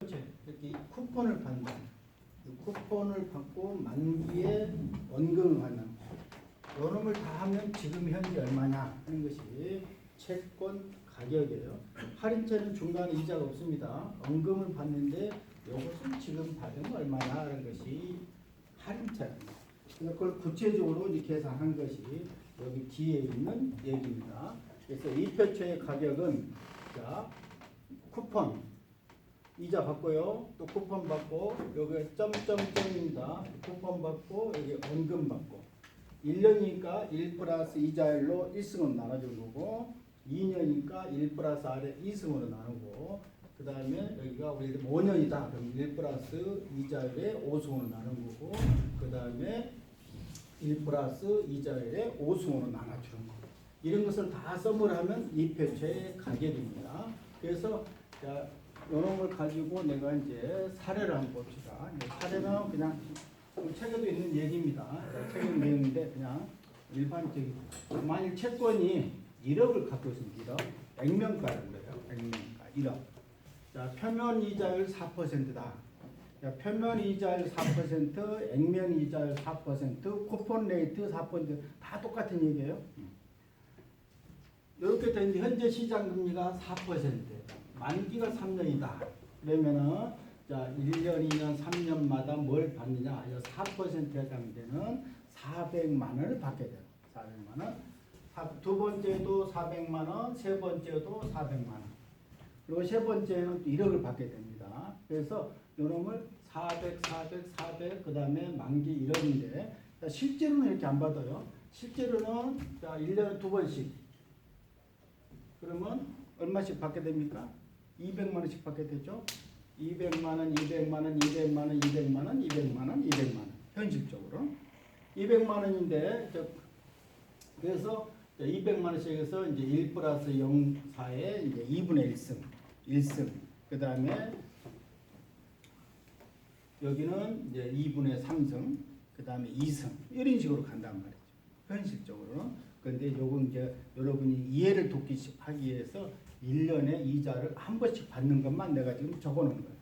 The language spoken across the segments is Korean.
이렇게 쿠폰을 받는, 쿠폰을 받고 만기에 원금을 받는 요놈을 다 하면 지금 현재 얼마냐 하는 것이 채권 가격이에요. 할인채는 중간에 이자가 없습니다. 원금을 받는데 이것은 지금 받으면 얼마냐 하는 것이 할인채입니다. 그걸 구체적으로 이렇게 계산한 것이 여기 뒤에 있는 얘기입니다. 그래서 이 표처의 가격은 자 쿠폰 이자 받고요. 또 쿠폰 받고 여기 점점점입니다. 쿠폰 받고 여기 원금 받고 1년이니까 1 플러스 이자율로 1승으로 나눠주는 거고 2년이니까 1 플러스 아래 2승으로 나누고 그 다음에 여기가 우리 5년이다. 그럼 1 플러스 이자율에 5승으로 나누는 거고 그 다음에 1 플러스 이자율에 5승으로 나눠주는 거. 이런 것을 다 썸을 하면 이 표처의 가격입니다. 그래서 자, 이런 걸 가지고 내가 이제 사례를 한번 봅시다. 사례는 그냥 책에도 있는 얘기입니다. 책에 있는 내용인데 그냥 일반적인. 만일 채권이 1억을 갖고 있습니다. 1억. 액면가라고 그래요. 액면가 1억. 자, 표면 이자율 4%다. 자, 표면 이자율 4%, 액면 이자율 4%, 쿠폰 레이트 4% 다 똑같은 얘기예요. 이렇게 된 현재 시장 금리가 4%. 만기가 3년이다. 그러면은 자 1년, 2년, 3년마다 뭘 받느냐? 4%에 해당되는 400만 원을 받게 돼요. 400만 원. 두 번째도 400만 원, 세 번째도 400만 원. 그리고 세 번째는 1억을 받게 됩니다. 그래서 요놈을 400, 400, 400, 그 다음에 만기 1억인데 실제로는 이렇게 안 받아요. 실제로는 자 1년에 두 번씩. 그러면 얼마씩 받게 됩니까? 200만 원씩 받게 되죠. 200만 원, 200만 원, 200만 원, 200만 원, 200만 원, 200만 원. 현실적으로 200만 원인데 그래서 200만 원씩 해서 이제 1 플러스 0.4에 이제 2분의 1승. 그다음에 여기는 이제 2분의 3승. 그다음에 2승. 이런 식으로 간단 말이죠. 현실적으로. 그런데 요건 이제 여러분이 이해를 돕기 하기 위해서 1년에 이자를 한 번씩 받는 것만 내가 지금 적어 놓은 거예요.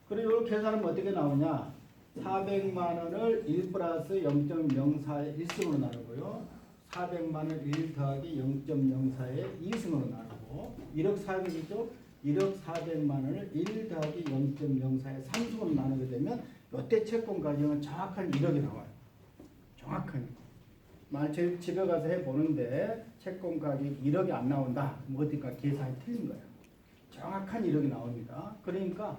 그리고 이걸 계산하면 어떻게 나오냐? 400만 원을 1 플러스 0.04의 1승으로 나누고요. 400만 원 1 더하기 0.04의 2승으로 나누고 1억 400이죠? 1억 400만 원을 1 더하기 0.04의 3승으로 나누게 되면 이때 채권 가격은 정확한 1억이 나와요. 정확한. 만약 집에 가서 해보는데 채권 가격이 1억이 안 나온다. 뭐 어디가 계산이 틀린 거예요. 정확한 1억이 나옵니다. 그러니까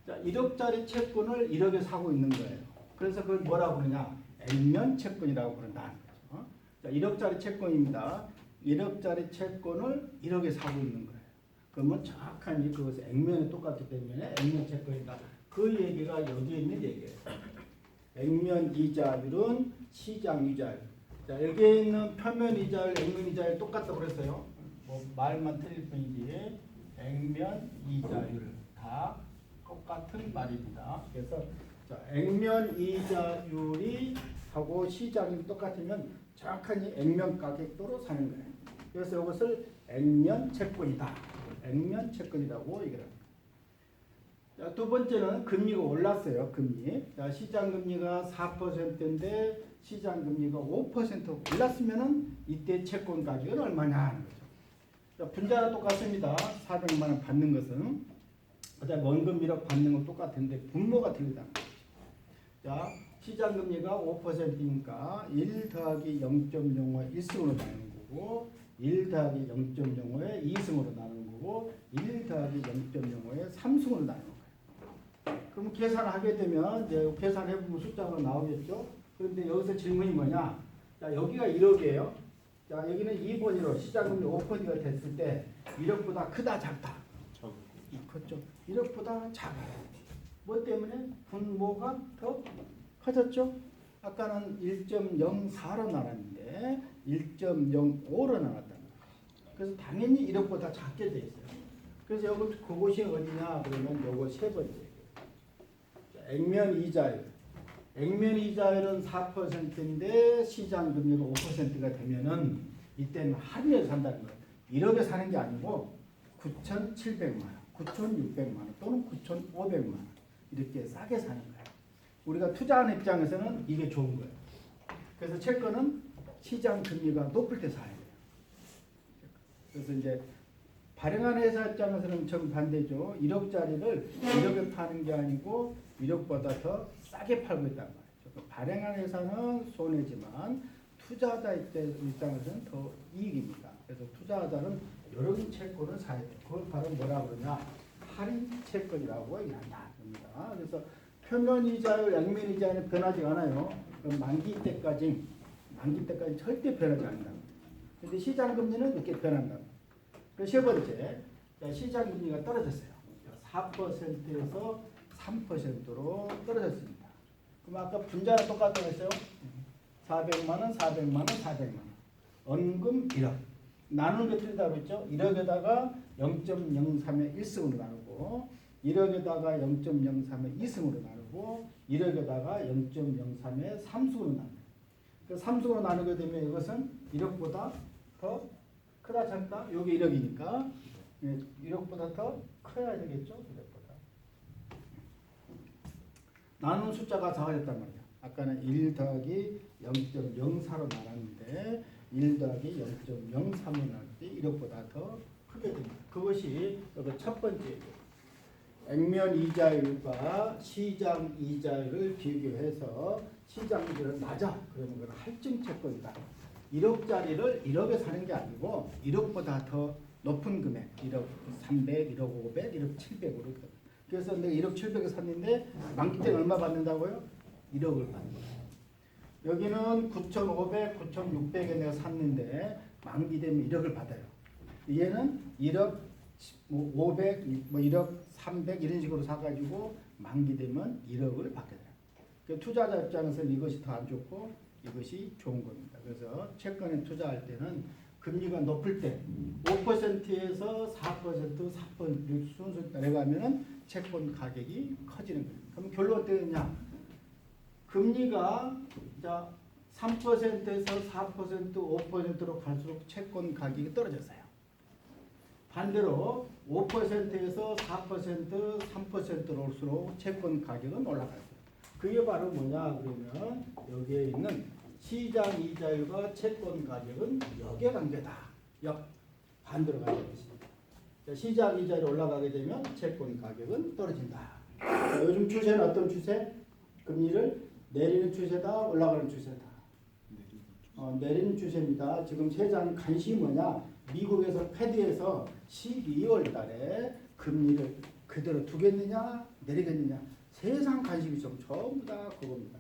1억짜리 채권을 1억에 사고 있는 거예요. 그래서 그걸 뭐라고 그러냐? 액면 채권이라고 그런다는 거죠. 자, 1억짜리 채권입니다. 1억짜리 채권을 1억에 사고 있는 거예요. 그러면 정확한 그것은 액면이 똑같기 때문에 액면 채권이다. 그 얘기가 여기에 있는 얘기예요. 액면 이자율은 시장 이자율. 자, 여기에 있는 표면 이자율, 액면 이자율 똑같다고 그랬어요. 뭐 말만 틀릴 뿐이지 액면 이자율 다 똑같은 말입니다. 그래서 자, 액면 이자율이 하고 시장이 똑같으면 정확한 액면 가격도로 사는 거예요. 그래서 이것을 액면 채권이다. 액면 채권이라고 얘기를 합니다. 자, 두 번째는 금리가 올랐어요. 금리. 자, 시장 금리가 4%인데 시장 금리가 5% 올랐으면은 이때 채권 가격은 얼마냐 하는 거죠. 자, 분자는 똑같습니다. 400만 원 받는 것은 그다음에 원금 1억 받는 건 똑같은데 분모가 틀리다. 자, 시장 금리가 5%니까 1 더하기 0.05의 1승으로 나누는 거고 1 더하기 0.05의 2승으로 나누는 거고 1 더하기 0.05의 3승으로 나누는 거예요. 그럼 계산을 하게 되면 이제 계산해보면 숫자가 나오겠죠. 그런데 여기서 질문이 뭐냐? 자, 여기가 1억이에요. 자, 여기는 2번 1억. 시장금리 5%가 됐을 때 1억보다 크다 작다? 컸죠. 1억보다 작아요. 뭐 때문에? 분모가 더 커졌죠. 아까는 1.04로 나눴는데 1.05로 나눴다. 그래서 당연히 1억보다 작게 돼 있어요. 그래서 여기 그곳이 어디냐? 그러면 요거 세 번째. 액면 이자율. 액면 이자율은 4%인데 시장 금리가 5%가 되면은 이때는 할인해서 산다는 거예요. 1억에 사는 게 아니고 9,700만 원. 9,600만 원 또는 9,500만 원 이렇게 싸게 사는 거예요. 우리가 투자하는 입장에서는 이게 좋은 거예요. 그래서 채권은 시장 금리가 높을 때 사야 돼요. 그래서 이제 발행하는 회사 입장에서는 정반대죠. 1억짜리를 1억에 파는 게 아니고 1억보다 더 싸게 팔고 있단 말이죠. 발행하는 회사는 손해지만 투자자 입장에서는 더 이익입니다. 그래서 투자자는 이런 채권을 사야 돼요. 그걸 바로 뭐라 그러냐? 할인 채권이라고 얘기한다. 그래서 표면이자율, 양면이자는 변하지 않아요. 만기 때까지 절대 변하지 않는다. 근데 시장금리는 이렇게 변한다. 세 번째, 시장금리가 떨어졌어요. 4%에서 3%로 떨어졌습니다. 그럼 아까 분자는 똑같다고 했어요. 400만 원, 400만 원, 400만 원. 원금 1억. 나누는 게 틀리다고 했죠. 1억에다가 0.03의 1승으로 나누고 1억에다가 0.03의 2승으로 나누고 1억에다가 0.03의 3승으로 나눕니다. 그 3승으로 나누게 되면 이것은 1억보다 더 크다 작다? 여기 1억이니까 1억보다 더 커야 되겠죠? 1억보다. 나눈 숫자가 작아졌단 말이야. 아까는 1 더하기 0.04로 나눴는데 1 더하기 0.03로 나눌 때 1억보다 더 크게 됩니다. 그것이 여기 첫 번째예요. 액면 이자율과 시장 이자율을 비교해서 시장 이자율은 낮아. 그러면 그건 할증 채권이다. 1억짜리를 1억에 사는 게 아니고 1억보다 더 높은 금액 1억 300, 1억 500, 1억 700으로 그래서 내가 1억 700에 샀는데 만기 때는 얼마 받는다고요? 1억을 받는 거예요. 여기는 9,500, 9,600에 내가 샀는데 만기 되면 1억을 받아요. 얘는 1억 500, 1억 300 이런 식으로 사가지고 만기 되면 1억을 받게 돼요. 그 투자자 입장에서는 이것이 더 안 좋고 이것이 좋은 겁니다. 그래서 채권에 투자할 때는 금리가 높을 때 5%에서 4%, 4% 순수 내려가면 채권 가격이 커지는 거예요. 그럼 결론 어떻게 되냐? 금리가 3%에서 4%, 5%로 갈수록 채권 가격이 떨어졌어요. 반대로 5%에서 4%, 3%로 올수록 채권 가격은 올라갔어요. 그게 바로 뭐냐 그러면 여기에 있는 시장 이자율과 채권 가격은 역의 관계다. 반대로 가는 것입니다. 시장 이자율이 올라가게 되면 채권 가격은 떨어진다. 요즘 추세는 어떤 추세? 금리를 내리는 추세다, 올라가는 추세다. 내리는 추세입니다. 지금 세상 관심이 뭐냐? 미국에서 패드에서 12월 달에 금리를 그대로 두겠느냐, 내리겠느냐. 세상 관심이 전부 다 그겁니다.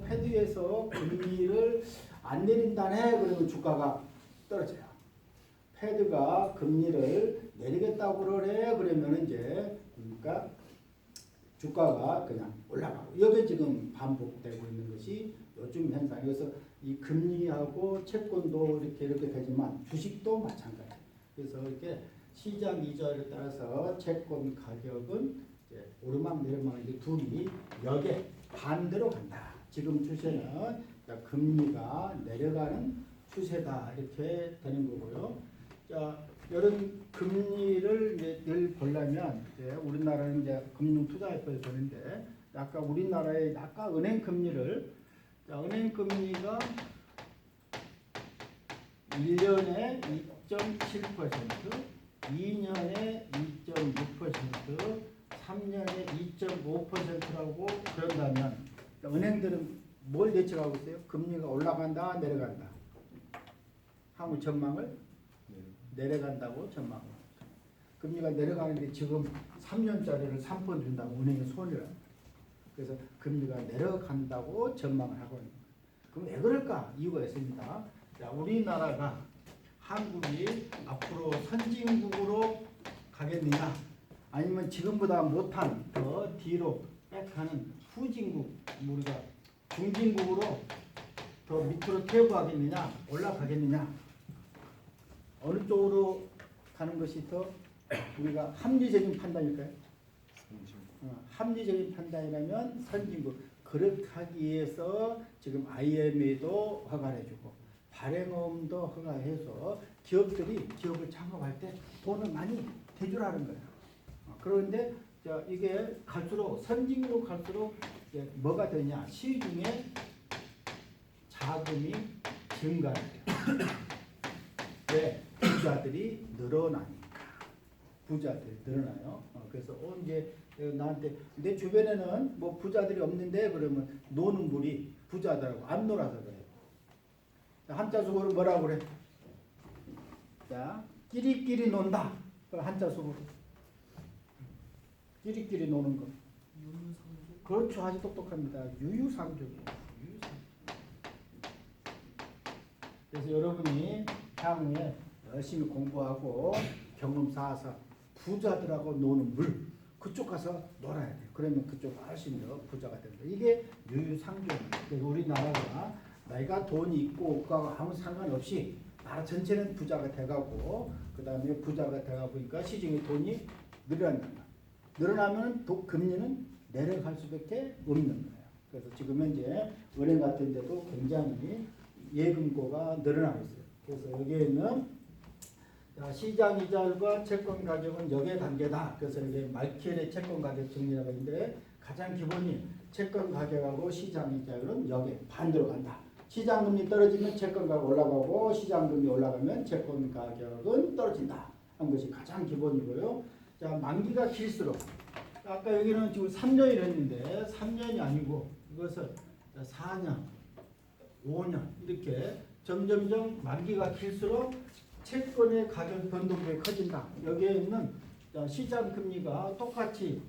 패드에서 금리를 안 내린다네 그러면 주가가 떨어져요. 패드가 금리를 내리겠다고 그러래 그러면 이제 그러니까 주가가 그냥 올라가고 이게 지금 반복되고 있는 것이 요즘 현상. 그래서 이 금리하고 채권도 이렇게 되지만 주식도 마찬가지. 그래서 이렇게 시장 이자율에 따라서 채권 가격은 이제 오르막 내리막 이제 둘이 역에 반대로 간다. 지금 추세는 금리가 내려가는 추세다 이렇게 되는 거고요. 자, 이런 금리를 이제 늘 보려면 이제 우리나라는 이제 금융투자협회에서 보는데 아까 우리나라의 아까 은행 금리를 은행 금리가 1년에 2.7%, 2년에 2.6%, 3년에 2.5%라고 그런다면 은행들은 뭘 예측하고 있어요? 금리가 올라간다, 내려간다. 향후 전망을 내려간다고 전망을. 금리가 내려가는데 지금 3년짜리를 3% 준다고 은행이 손해를. 그래서 금리가 내려간다고 전망을 하고 있는 거예요. 그럼 왜 그럴까? 이유가 있습니다. 자, 우리나라가 한국이 앞으로 선진국으로 가겠느냐? 아니면 지금보다 못한 더 뒤로 백하는 후진국, 우리가 중진국으로 더 밑으로 태우고 가겠느냐? 올라가겠느냐? 어느 쪽으로 가는 것이 더 우리가 합리적인 판단일까요? 합리적인 판단이라면 선진국. 그렇게 하기 위해서 지금 IMF도 허가를 해주고 발행업도 허가해서 기업들이 기업을 창업할 때 돈을 많이 대주라는 거예요. 그런데 자, 이게 갈수록 선진국으로 갈수록 이제 뭐가 되냐? 시중에 자금이 증가해요. 왜? 부자들이 늘어나니까. 부자들이 늘어나요. 그래서 이제 나한테 내 주변에는 뭐 부자들이 없는데 그러면 노는 물이 부자들하고 안 놀아서 그래요. 한자 속어로 뭐라고 그래? 자, 끼리끼리 논다. 한자 속어로. 끼리끼리 노는 거. 그렇죠. 아주 똑똑합니다. 유유상종이에요. 그래서 여러분이 향후에 열심히 공부하고 경험 쌓아서 부자들하고 노는 물 그쪽 가서 놀아야 돼요. 그러면 그쪽 훨씬 더 부자가 된다. 이게 유유상종이에요. 그래서 우리나라가 내가 돈이 있고 없고 아무 상관없이 나라 전체는 부자가 돼가고 그 다음에 부자가 돼가보니까 시중에 돈이 늘어난다. 늘어나면 금리는 내려갈 수밖에 없는 거예요. 그래서 지금 현재 은행 같은 데도 굉장히 예금고가 늘어나고 있어요. 그래서 여기에는 시장 이자율과 채권 가격은 역의 관계다. 그래서 이게 말켈의 채권 가격 정리라고 있는데 가장 기본이 채권 가격하고 시장 이자율은 역의 반대로 간다. 시장 금리 떨어지면 채권 가격 올라가고 시장 금리 올라가면 채권 가격은 떨어진다. 한 것이 가장 기본이고요. 자, 만기가 길수록 아까 여기는 지금 3년이라 했는데 3년이 아니고 이것은 4년, 5년 이렇게 점점점 만기가 길수록 채권의 가격 변동폭이 커진다. 여기에 있는 시장 금리가 똑같이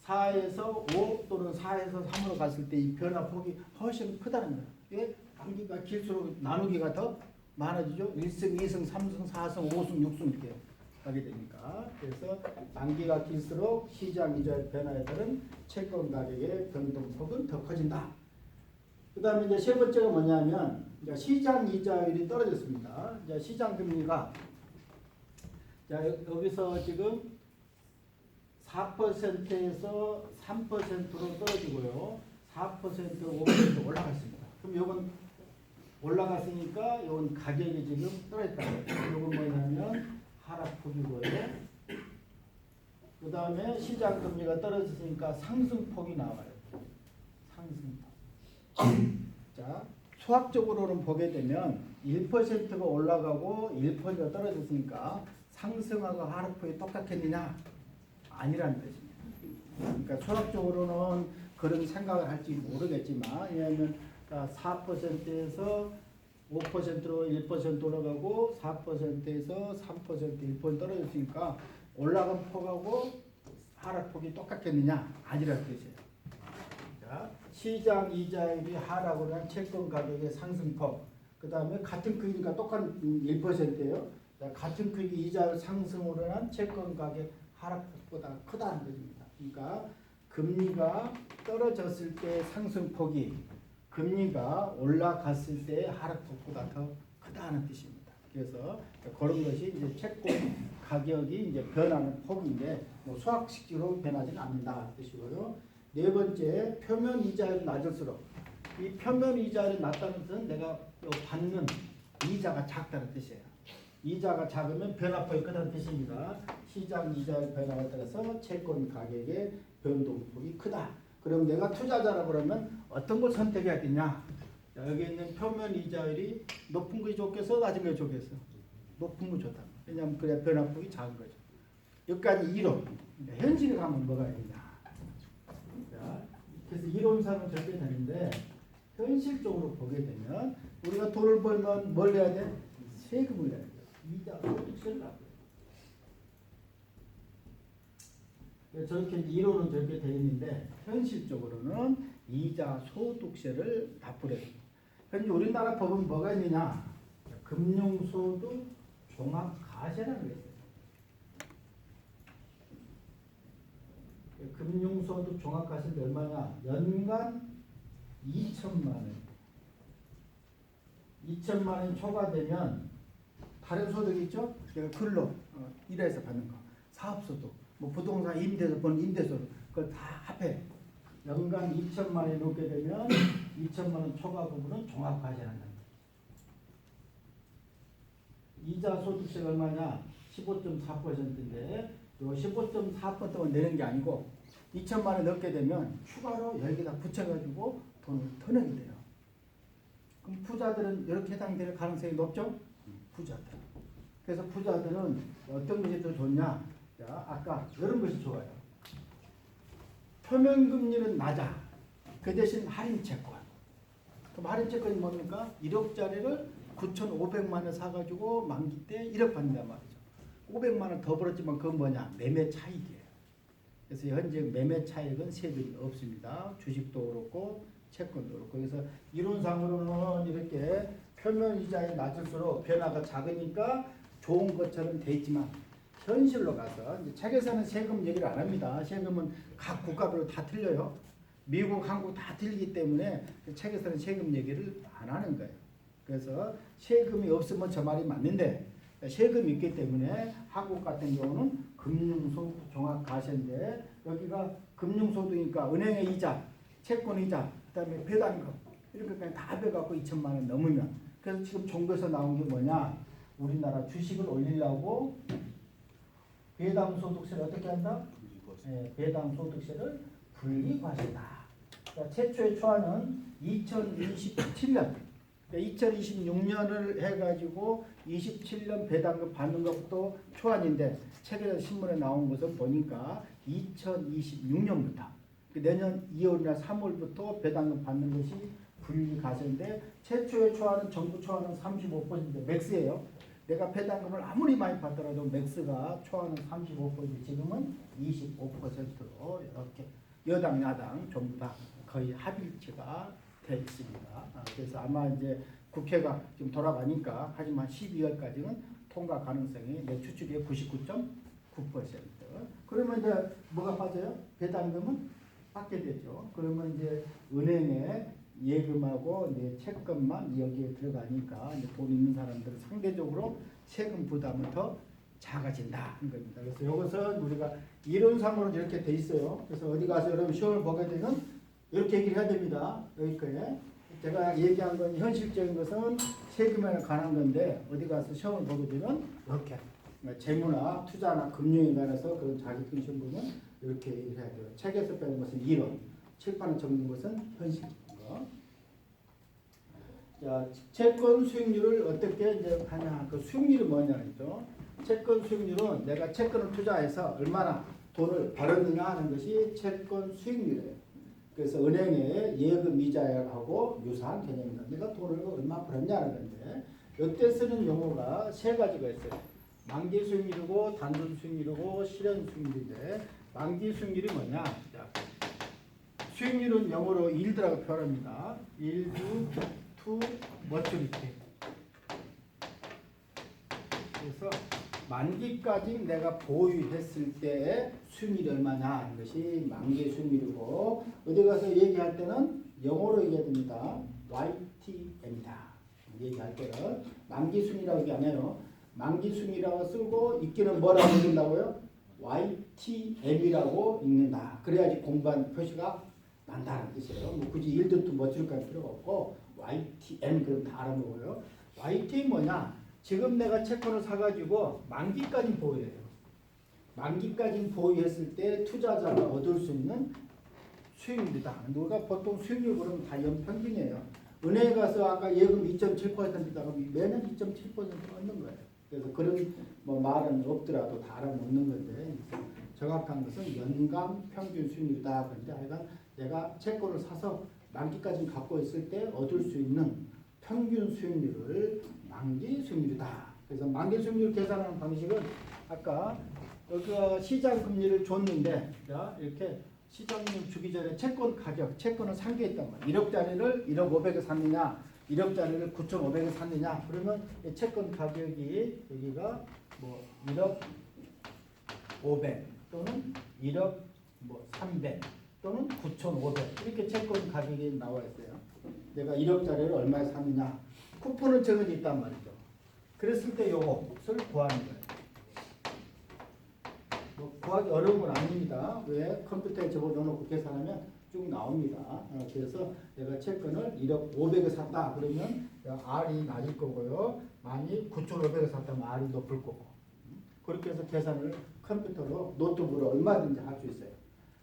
4에서 5 또는 4에서 3으로 갔을 때 이 변화폭이 훨씬 크다는 거예요. 이게 만기가 길수록 나누기가 더 많아지죠. 1승, 2승, 3승, 4승, 5승, 6승 이렇게 가게 되니까. 그래서 만기가 길수록 시장 이자의 변화에 따른 채권 가격의 변동폭은 더 커진다. 그 다음에 이제 세 번째가 뭐냐면 이제 시장 이자율이 떨어졌습니다. 이제 시장 금리가 자, 여기서 지금 4%에서 3%로 떨어지고요. 4%, 5% 올라갔습니다. 그럼 이건 올라갔으니까 이건 가격이 지금 떨어졌다. 이건 뭐냐면 하락폭이고요. 그 다음에 시장 금리가 떨어졌으니까 상승폭이 나와요. 상승폭. 자, 수학적으로는 보게 되면 1%가 올라가고 1%가 떨어졌으니까 상승하고 하락폭이 똑같겠느냐? 아니라는 뜻입니다. 그러니까 수학적으로는 그런 생각을 할지 모르겠지만 왜냐하면 4%에서 5%로 1% 올라가고 4%에서 3% 1% 떨어졌으니까 올라간 폭하고 하락폭이 똑같겠느냐? 아니라는 뜻이에요. 자, 시장 이자율이 하락으로 한 채권 가격의 상승폭 그 다음에 같은 크기니까 똑같은 1%예요. 같은 크기 이자율 상승으로 한 채권 가격 하락폭보다 크다는 뜻입니다. 그러니까 금리가 떨어졌을 때 상승폭이 금리가 올라갔을 때 하락폭보다 더 크다는 뜻입니다. 그래서 그런 것이 이제 채권 가격이 이제 변하는 폭인데 뭐 수학식으로 변하지는 않는다 뜻이고요. 네 번째, 표면 이자율이 낮을수록 이 표면 이자율이 낮다는 뜻은 내가 받는 이자가 작다는 뜻이에요. 이자가 작으면 변화폭이 크다는 뜻입니다. 시장 이자율 변화에 따라서 채권 가격의 변동폭이 크다. 그럼 내가 투자자라고 그러면 어떤 걸 선택해야 되냐? 여기 있는 표면 이자율이 높은 것이 좋겠어? 낮은 것이 좋겠어? 높은 거 좋다. 왜냐하면 그래야 변화폭이 작은 거죠. 여기까지 이론. 현실에 가면 뭐가 있냐? 자, 그래서 이론상은 절대 되는데 현실적으로 보게 되면 우리가 돈을 벌면 뭘 내야 돼? 세금을 내야 돼. 이자 소득세를 납부해요. 저렇게 이론은 저렇게 되어 있는데 현실적으로는 이자 소득세를 납부해요. 현재 우리나라 법은 뭐가 있느냐? 금융소득 종합과세라는 게 있어요. 금융소득 종합과세가 얼마냐? 연간 2천만 원. 2천만 원이 초과되면 다른 소득 있죠? 근로 일해서 받는 거, 사업소득, 뭐 부동산 임대에서 버는 임대소득, 그걸 다 합해. 연간 2천만 원이 넘게 되면 2천만 원 초과 부분은 종합과세한다. 이자 소득세가 얼마냐? 15.4%인데 요 15.4% 동안 내는 게 아니고 2천만 원 넘게 되면 추가로 여기다 붙여가지고 돈을 더 내게 돼요. 그럼 부자들은 이렇게 해당될 가능성이 높죠? 부자들. 그래서 부자들은 어떤 것이 더 좋냐? 자, 아까 이런 것이 좋아요. 표면금리는 낮아. 그 대신 할인채권. 그럼 할인채권이 뭡니까? 1억짜리를 9,500만 원 사가지고 만기 때 1억 받는단 말이죠. 500만 원 더 벌었지만 그건 뭐냐? 매매 차익이에요. 그래서 현재 매매 차익은 세금이 없습니다. 주식도 그렇고 채권도 그렇고. 그래서 이론상으로는 이렇게 표면 이자에 낮을수록 변화가 작으니까 좋은 것처럼 돼 있지만 현실로 가서 이제 책에서는 세금 얘기를 안 합니다. 세금은 각 국가별로 다 틀려요. 미국, 한국 다 틀리기 때문에 책에서는 세금 얘기를 안 하는 거예요. 그래서 세금이 없으면 저 말이 맞는데 세금이 있기 때문에 한국 같은 경우는 금융소득 종합과세인데 여기가 금융소득이니까 은행의 이자, 채권 이자, 그다음에 배당금 이렇게 그냥 다 합해갖고 2천만 원 넘으면 그래서 지금 정부에서 나온 게 뭐냐? 우리나라 주식을 올리려고 배당소득세를 어떻게 한다? 배당소득세를 분리과세다. 그러니까 최초의 초안은 2027년, 2026년을 해가지고 27년 배당금 받는 것부터 초안인데 책에서 신문에 나온 것은 보니까 2026년부터 내년 2월이나 3월부터 배당금 받는 것이 분리과세인데 최초의 초안은 정부 초안은 35% 맥스예요. 내가 배당금을 아무리 많이 받더라도 맥스가 초안은 35%, 지금은 25%로 이렇게 여당 야당 전부 다 거의 합일치가 돼 있습니다. 그래서 아마 이제 국회가 지금 돌아가니까 하지만 12월까지는 통과 가능성이 내 추측에 99.9%. 그러면 이제 뭐가 빠져요? 배당금은 받게 되죠. 그러면 이제 은행에 예금하고 이제 채권만 여기에 들어가니까 이제 돈 있는 사람들은 상대적으로 세금 부담은 더 작아진다 하는 겁니다. 그래서 이것은 우리가 이론상으로 이렇게 돼 있어요. 그래서 어디 가서 여러분 시험을 보게 되면 이렇게 얘기를 해야 됩니다. 여기까지 제가 얘기한 건 현실적인 것은 세금에 관한 건데 어디 가서 시험을 보게 되면 이렇게 재무나 투자나 금융에 관해서 그런 자격증 시험 보면 이렇게 얘기를 해야 돼요. 책에서 배운 것은 이론, 칠판에 적는 것은 현실적인 거. 자, 채권 수익률을 어떻게 이제 하냐? 그 수익률이 뭐냐죠? 채권 수익률은 내가 채권을 투자해서 얼마나 돈을 벌었느냐 하는 것이 채권 수익률이에요. 그래서 은행의 예금 이자하고 유사한 개념입니다. 내가 돈을 얼마 벌었냐는 건데 이때 쓰는 용어가 세 가지가 있어요. 만기 수익률이고 단순 수익률이고 실현 수익률인데 만기 수익률이 뭐냐? 자, 수익률은 영어로 yield라고 표현합니다. yield to maturity. 그래서 만기까지 내가 보유했을 때의 수익률이 얼마냐 하는 것이 만기 수익률이고 어디 가서 얘기할 때는 영어로 얘기해야 됩니다. YTM이다. 얘기할 때는 만기 수익률이라고 얘기 안 해요. 만기 수익률이라고 쓰고 읽기는 뭐라고 읽는다고요? YTM이라고 읽는다. 그래야지 공부한 표시가 난다는 뜻이에요. 뭐 굳이 일도도 멋질까 필요가 없고 YTM 그럼 다 알아먹어요. YTM 뭐냐? 지금 내가 채권을 사가지고 만기까지 보유해요. 만기까지 보유했을 때 투자자가 얻을 수 있는 수익률이다. 우리가 보통 수익률 그러면 다 연평균이에요. 은행에 가서 아까 예금 2.7%다가 매년 2.7% 얻는 거예요. 그래서 그런 뭐 말은 없더라도 다 알아먹는 건데 정확한 것은 연간 평균 수익률이다. 그런데 하여간 내가 채권을 사서 만기까지 갖고 있을 때 얻을 수 있는 평균 수익률을 만기 수익률이다. 그래서 만기 수익률 계산하는 방식은 아까 여기가 시장 금리를 줬는데 자 이렇게 시장 금리 주기 전에 채권 가격, 채권을 산 게 있단 말이야. 1억짜리를 1억 500에 샀느냐, 1억짜리를 9,500에 샀느냐. 그러면 채권 가격이 여기가 뭐 1억 500 또는 1억 뭐 300 또는 9,500 이렇게 채권 가격이 나와 있어요. 내가 1억짜리를 얼마에 샀느냐. 쿠폰은 정해져 있단 말이죠. 그랬을 때 요것을 구하는 거예요. 뭐 구하기 어려운 건 아닙니다. 왜? 컴퓨터에 적어놓고 계산하면 쭉 나옵니다. 그래서 내가 채권을 1억 500에 샀다. 그러면 R이 낮을 거고요. 만약 9,500에 샀다면 R이 높을 거고. 그렇게 해서 계산을 컴퓨터로 노트북으로 얼마든지 할 수 있어요.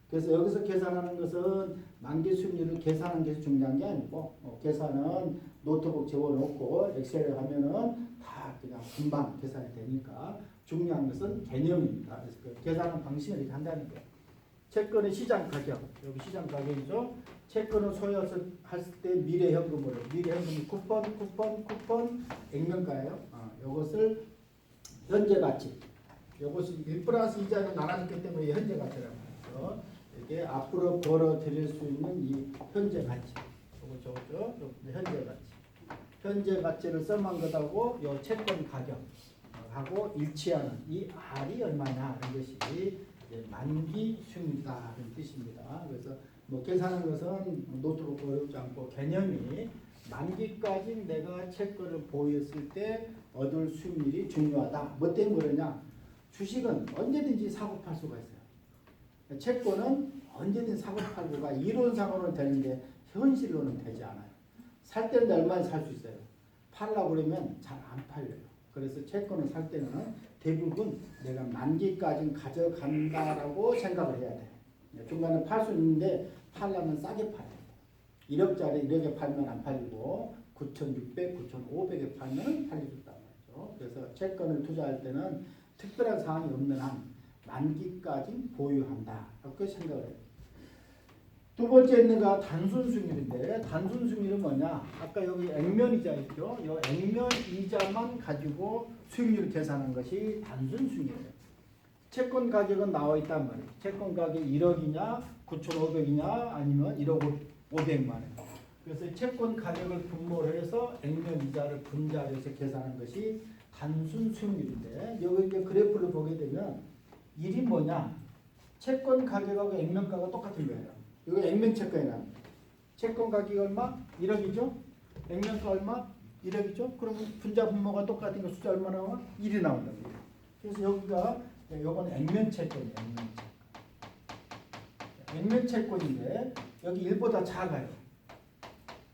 그래서 여기서 계산하는 것은 만기 수익률을 계산하는 게 중요한 게 아니고 계산은 노트북 집어넣고 엑셀을 하면은 다 그냥 금방 계산이 되니까 중요한 것은 개념입니다. 그래서 그 계산하는 방식을 이렇게 한다는 거예요. 채권의 시장 가격, 여기 시장 가격이죠. 채권을 소유했을 때 미래현금으로, 미래현금이 쿠폰, 액면가예요. 이것을 현재 가치, 이것이 1 플러스 이자로 나눠졌기 때문에 현재 가치라고 하죠. 이게 앞으로 벌어들일 수 있는 이 현재 가치, 저거 현재 가치, 현재 가치를 써만 것하고 이 채권 가격하고 일치하는 이 R이 얼마냐 하는 것이 만기 수익이다 이런 뜻입니다. 그래서 뭐 계산하는 것은 노트북 어렵지 않고 개념이 만기까지 내가 채권을 보유했을 때 얻을 수익률이 중요하다. 뭐 때문에 그러냐? 주식은 언제든지 사고 팔 수가 있어요. 채권은 언제든 사고 팔고가 이론상으로는 되는데 현실로는 되지 않아요. 살 때는 얼마나 살 수 있어요. 팔려고 그러면 잘 안 팔려요. 그래서 채권을 살 때는 대부분 내가 만기까지 가져간다라고 생각을 해야 돼요. 중간에 팔 수 있는데 팔려면 싸게 팔아야 돼요. 1억짜리 1억에 팔면 안 팔리고 9,600, 9,500에 팔면 팔릴 수 있단 말이죠. 그래서 채권을 투자할 때는 특별한 사항이 없는 한 만기까지 보유한다. 이렇게 생각을 해요. 두 번째 있는가 단순 수익률인데 단순 수익률은 뭐냐? 아까 여기 액면이자 있죠. 이 액면이자만 가지고 수익률을 계산한 것이 단순 수익률이에요. 채권 가격은 나와 있단 말이에요. 채권 가격 1억이냐 9,500이냐 아니면 1억 500만 원. 그래서 채권 가격을 분모를 해서 액면 이자를 분자해서 계산한 것이 단순 수익률인데 여기 이제 그래프를 보게 되면 일이 뭐냐? 채권 가격하고 액면가가 똑같은 거예요. 이거 액면 채권이나 채권 가격이 얼마? 1억이죠? 액면가 얼마? 1억이죠? 그러면 분자 분모가 똑같은 거 숫자 얼마 나와? 1이 나온다는 거예요. 그래서 여기가 요건 액면 채권이에요. 액면 채권인데 여기 1보다 작아요.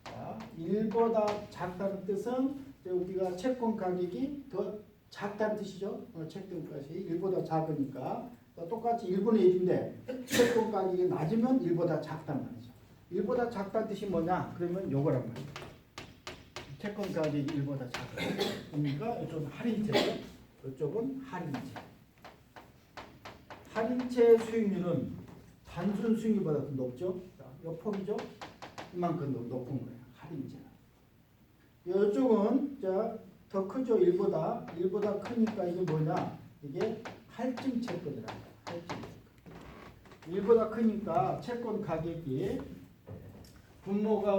자, 1보다 작다는 뜻은 여기가 채권 가격이 더 작다는 뜻이죠. 채권 가격이 1보다 작으니까 똑같이 1분의 1인데 채권 가격이 낮으면 1보다 작단 말이죠. 1보다 작다는 뜻이 뭐냐? 그러면 요거란 말이에요. 채권 가격이 1보다 작아요. 그러니까 이쪽은 할인채죠. 이쪽은 할인채. 할인채 수익률은 단순 수익률보다 더 높죠. 이 폭이죠. 이만큼 높은 거예요. 할인채는. 이쪽은 더 크죠. 1보다 크니까 이게 뭐냐? 이게 할증 채권이라고 해요. 할증 채권. 1보다 크니까 채권 가격이 분모가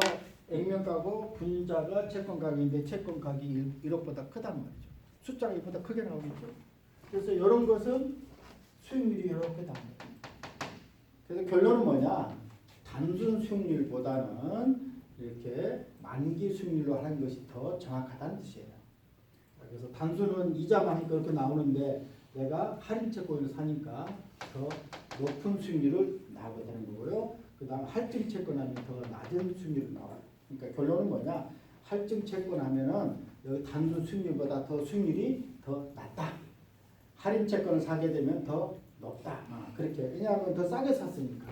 액면가고 분자가 채권 가격인데 채권 가격이 1억보다 크단 말이죠. 숫자가 1보다 크게 나오겠죠. 그래서 이런 것은 수익률이 이렇게 나옵니다. 그래서 결론은 뭐냐? 단순 수익률보다는 이렇게 만기 수익률로 하는 것이 더 정확하다는 뜻이에요. 그래서 단순은 이자만 그렇게 나오는데 내가 할인 채권을 사니까 더 높은 수익률을 나오게 되는 거고요. 그 다음 할증 채권 하면 더 낮은 수익률이 나와요. 그러니까 결론은 뭐냐? 할증 채권 하면은 여기 단순 수익률보다 더 수익률이 더 낮다. 할인 채권을 사게 되면 더 높다. 그렇게. 왜냐하면 더 싸게 샀으니까.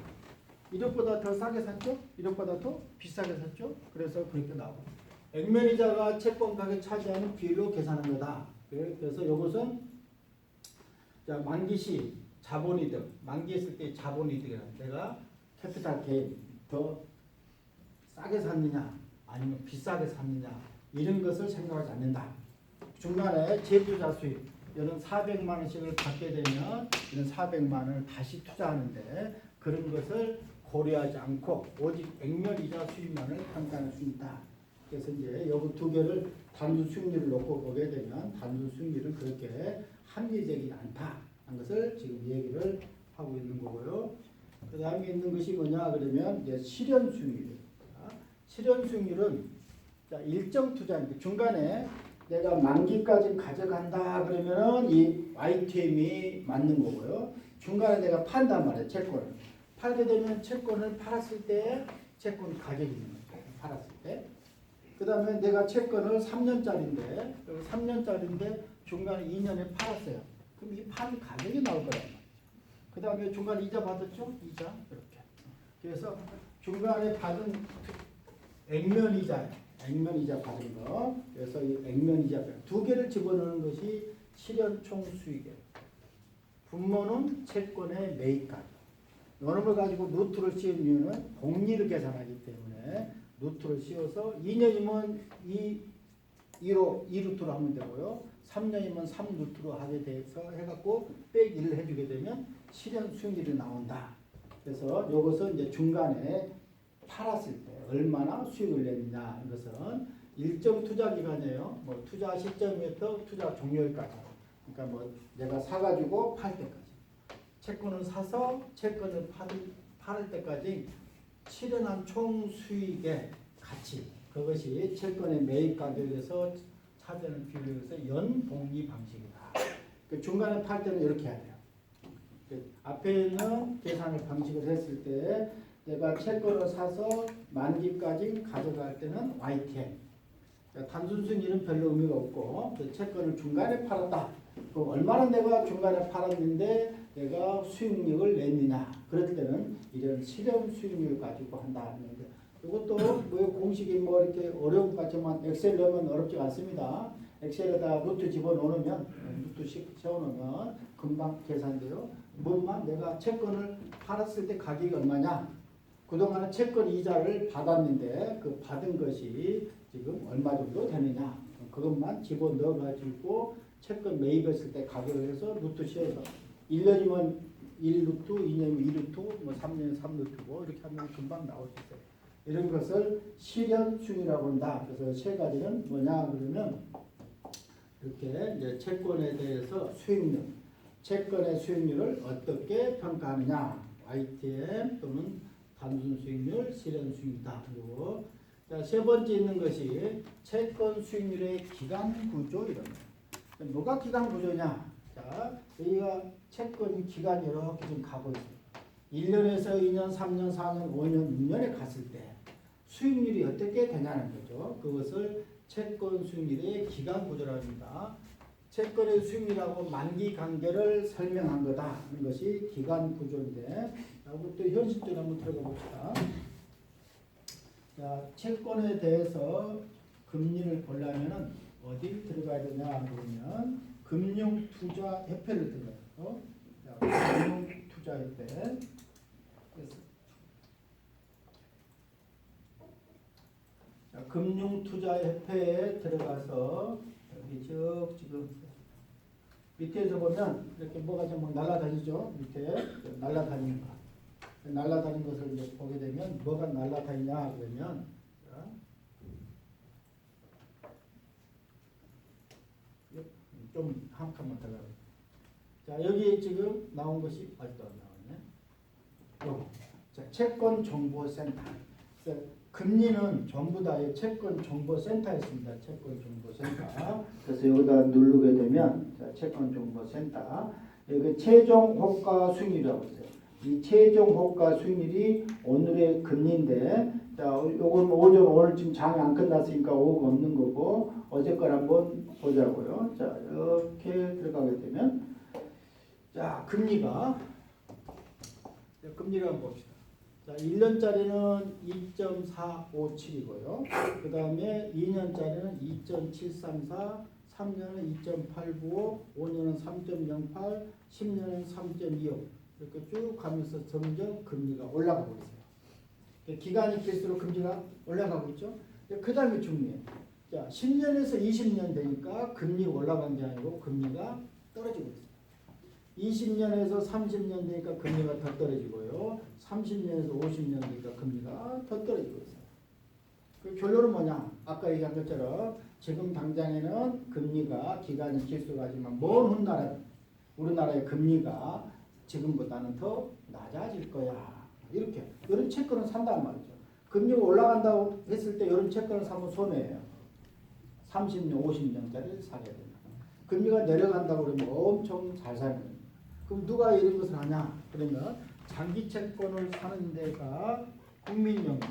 1억보다 더 싸게 샀죠? 1억보다 더 비싸게 샀죠? 그래서 그렇게 나오고. 액면이자가 채권 가격 차지하는 비율로 계산한 거다. 그래서 이것은 만기시 자본이득, 만기했을 때 자본이득이라 내가 캐피탈 게인 더 싸게 샀느냐 아니면 비싸게 샀느냐 이런 것을 생각하지 않는다. 중간에 재투자 수익 이런 400만 원씩을 받게 되면 이런 400만 원을 다시 투자하는데 그런 것을 고려하지 않고 오직 액면이자 수익만을 판단할 수 있다. 그래서 이제 여기 두 개를 단순 수익률을 놓고 보게 되면 단순 수익률은 그렇게 합리적이지 않다 하는 것을 지금 얘기를 하고 있는 거고요. 그 다음에 있는 것이 뭐냐 그러면 이제 실현 수익률입니다. 실현 수익률은 일정 투자인데 중간에 내가 만기까지 가져간다 그러면은 이 YTM이 맞는 거고요. 중간에 내가 판단 말이에요. 채권을. 팔게 되면 채권을 팔았을 때 채권 가격이 있는 거죠. 팔았을 때. 그 다음에 내가 채권을 3년짜리인데 중간에 2년에 팔았어요. 그럼 이 판 가격이 나올 거란 말이죠. 그 다음에 중간에 이자 받았죠? 이자 이렇게. 그래서 중간에 받은 액면이자 받은 거. 그래서 이 액면이자 두 개를 집어넣는 것이 실현총 수익이에요. 분모는 채권의 매입가격. 이놈을 가지고 루트를 씌운 이유는 복리를 계산하기 때문에 루트를 씌워서 2년이면 2루트로 하면 되고요. 3년이면 3루트로 하게 돼서 해갖고 백 1을 해주게 되면 실현 수익률이 나온다. 그래서 이것은 이제 중간에 팔았을 때 얼마나 수익을 냈느냐 이것은 일정 투자 기간이에요. 뭐 투자 시점부터 투자 종료일까지. 그러니까 뭐 내가 사가지고 팔 때까지. 채권을 사서 채권을 팔을 때까지 실현한 총 수익의 가치. 그것이 채권의 매입 가격에서 차지하는 비율에서 연복리 방식이다. 그 중간에 팔 때는 이렇게 해야 돼요. 앞에 있는 계산의 방식을 했을 때 내가 채권을 사서 만기까지 가져갈 때는 YTM. 그러니까 단순 수익률은 별로 의미가 없고 그 채권을 중간에 팔았다. 그럼 얼마나 내가 중간에 팔았는데 내가 수익률을 냈느냐. 그럴 때는 이런 실현 수익률을 가지고 한다. 이것도 뭐 공식이 뭐 이렇게 어려운 것 같지만 엑셀 넣으면 어렵지 않습니다. 엑셀에다 루트 집어넣으면 루트 세워놓으면 금방 계산돼요. 뭐만 내가 채권을 팔았을 때 가격이 얼마냐. 그동안에 채권 이자를 받았는데 그 받은 것이 지금 얼마 정도 되느냐. 그것만 집어넣어가지고 채권 매입했을 때 가격을 해서 루트 씌워서 1년이면 1루트, 2년이면 2루트, 뭐 3년이면 3루트고 이렇게 하면 금방 나올 수 있어요. 이런 것을 실현수익이라고 한다. 그래서 세 가지는 뭐냐 그러면 이렇게 이제 채권에 대해서 수익률, 채권의 수익률을 어떻게 평가하느냐. YTM 또는 단순 수익률, 실현 수익이다. 그리고 자, 세 번째 있는 것이 채권 수익률의 기간 구조 이런 거. 뭐가 기간 구조냐? 자, 여기가 채권 기간이 이렇게 좀 가고 있어요. 1년에서 2년, 3년, 4년, 5년, 6년에 갔을 때 수익률이 어떻게 되냐는 거죠. 그것을 채권 수익률의 기간 구조라고 합니다. 채권의 수익률하고 만기 관계를 설명한 거다 하는 것이 기간 구조인데 이것도 현실적으로 한번 들어가 봅시다. 자, 채권에 대해서 금리를 보려면 어디 들어가야 되냐 그러면 금융투자협회를 들어가요. 금융투자협회. 금융투자협회에 들어가서 여기 쭉 지금 밑에서 보면 이렇게 뭐가 좀 날아다니죠. 밑에 날아다니는 거. 날아다니는 것을 이제 보게 되면 뭐가 날아다니냐 그러면 좀 한 칸만 더 가요. 자, 여기 지금 나온 것이 아직도 안 나왔네. 요거. 자, 채권정보센터. 금리는 전부 다 채권정보센터에 있습니다. 채권정보센터. 그래서 여기다 누르게 되면 자, 채권정보센터. 여기 최종 호가 수익률이라고 있어요. 이 최종 호가 수익률이 오늘의 금리인데 자, 요건 오늘 지금 장이 안 끝났으니까 5가 없는 거고 어제 걸 한번 보자고요. 자, 이렇게 들어가게 되면 자, 금리가 한번 봅시다. 자, 1년짜리는 2.457이고요. 그 다음에 2년짜리는 2.734, 3년은 2.895, 5년은 3.08, 10년은 3.25 이렇게 쭉 가면서 점점 금리가 올라가고 있어요. 기간이 길수록 금리가 올라가고 있죠. 그 다음에 중요해요. 자, 10년에서 20년 되니까 금리가 올라간 게 아니고 금리가 떨어지고 있어요. 20년에서 30년 되니까 금리가 더 떨어지고요. 30년에서 50년 되니까 금리가 더 떨어지고 있어요. 그 결론은 뭐냐? 아까 얘기한 것처럼 지금 당장에는 금리가 기간이 길수가지만 먼 훗날에 우리나라의 금리가 지금보다는 더 낮아질 거야. 이렇게 이런 채권을 산단 말이죠. 금리가 올라간다고 했을 때 이런 채권을 사면 손해예요. 30년, 50년짜리를 사게 된다. 금리가 내려간다고 그러면 엄청 잘 사는 거예요. 그럼 누가 이런 것을 하냐? 그러면 장기 채권을 사는 데가 국민연금,